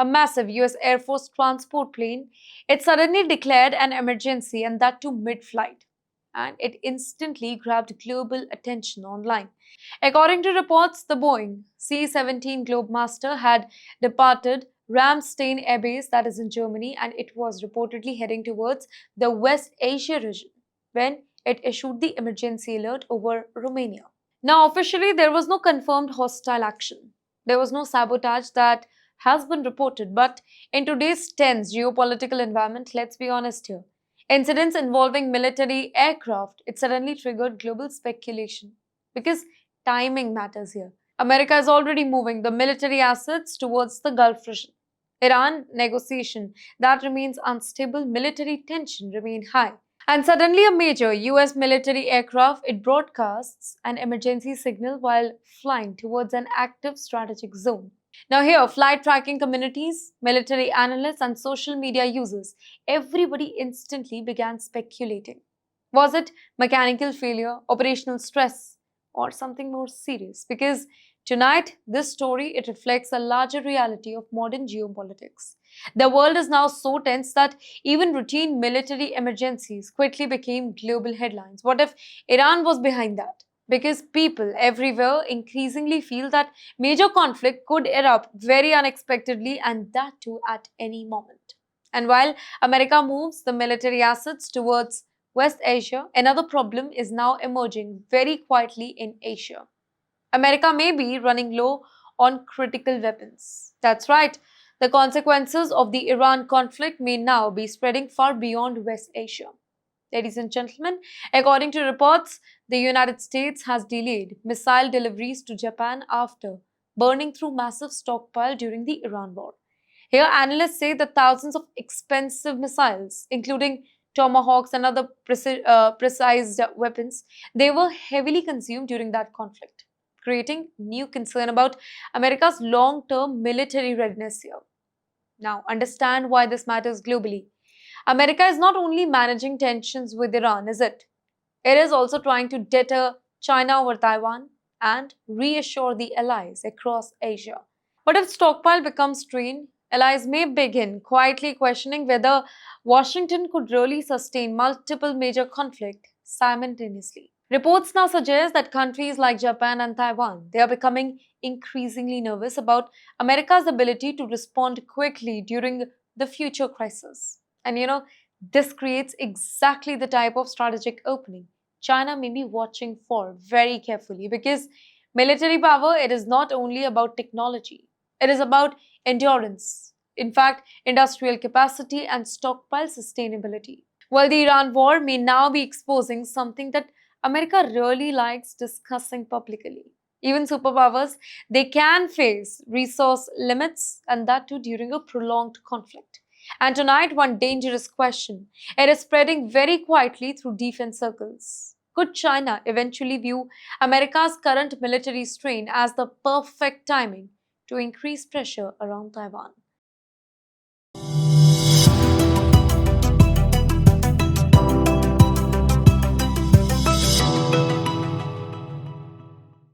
a massive US Air Force transport plane, it suddenly declared an emergency, and that too mid-flight. And it instantly grabbed global attention online. According to reports, the Boeing C-17 Globemaster had departed Ramstein Air Base, that is in Germany, and it was reportedly heading towards the West Asia region when it issued the emergency alert over Romania. Now, officially, there was no confirmed hostile action. There was no sabotage that has been reported, but in today's tense geopolitical environment, let's be honest here, incidents involving military aircraft, it suddenly triggered global speculation because timing matters here. America is already moving the military assets towards the Gulf region. Iran negotiation that remains unstable, military tension remain high. And suddenly a major US military aircraft, it broadcasts an emergency signal while flying towards an active strategic zone. Now here, flight tracking communities, military analysts and social media users, everybody instantly began speculating. Was it mechanical failure, operational stress, or something more serious? Because tonight, this story, it reflects a larger reality of modern geopolitics. The world is now so tense that even routine military emergencies quickly became global headlines. What if Iran was behind that? Because people everywhere increasingly feel that major conflict could erupt very unexpectedly, and that too at any moment. And while America moves the military assets towards West Asia, another problem is now emerging very quietly in Asia. America may be running low on critical weapons. That's right. The consequences of the Iran conflict may now be spreading far beyond West Asia. Ladies and gentlemen, according to reports, the United States has delayed missile deliveries to Japan after burning through massive stockpile during the Iran war. Here, analysts say that thousands of expensive missiles, including tomahawks and other precise weapons, they were heavily consumed during that conflict, creating new concern about America's long-term military readiness here. Now, understand why this matters globally. America is not only managing tensions with Iran, is it? It is also trying to deter China over Taiwan and reassure the allies across Asia. But if stockpile becomes strained, allies may begin quietly questioning whether Washington could really sustain multiple major conflicts simultaneously. Reports now suggest that countries like Japan and Taiwan, they are becoming increasingly nervous about America's ability to respond quickly during the future crisis. And this creates exactly the type of strategic opening China may be watching for very carefully, because military power, it is not only about technology, it is about endurance. In fact, industrial capacity and stockpile sustainability. While the Iran war may now be exposing something that America really likes discussing publicly. Even superpowers, they can face resource limits, and that too during a prolonged conflict. And tonight, one dangerous question. It is spreading very quietly through defense circles. Could China eventually view America's current military strain as the perfect timing to increase pressure around Taiwan?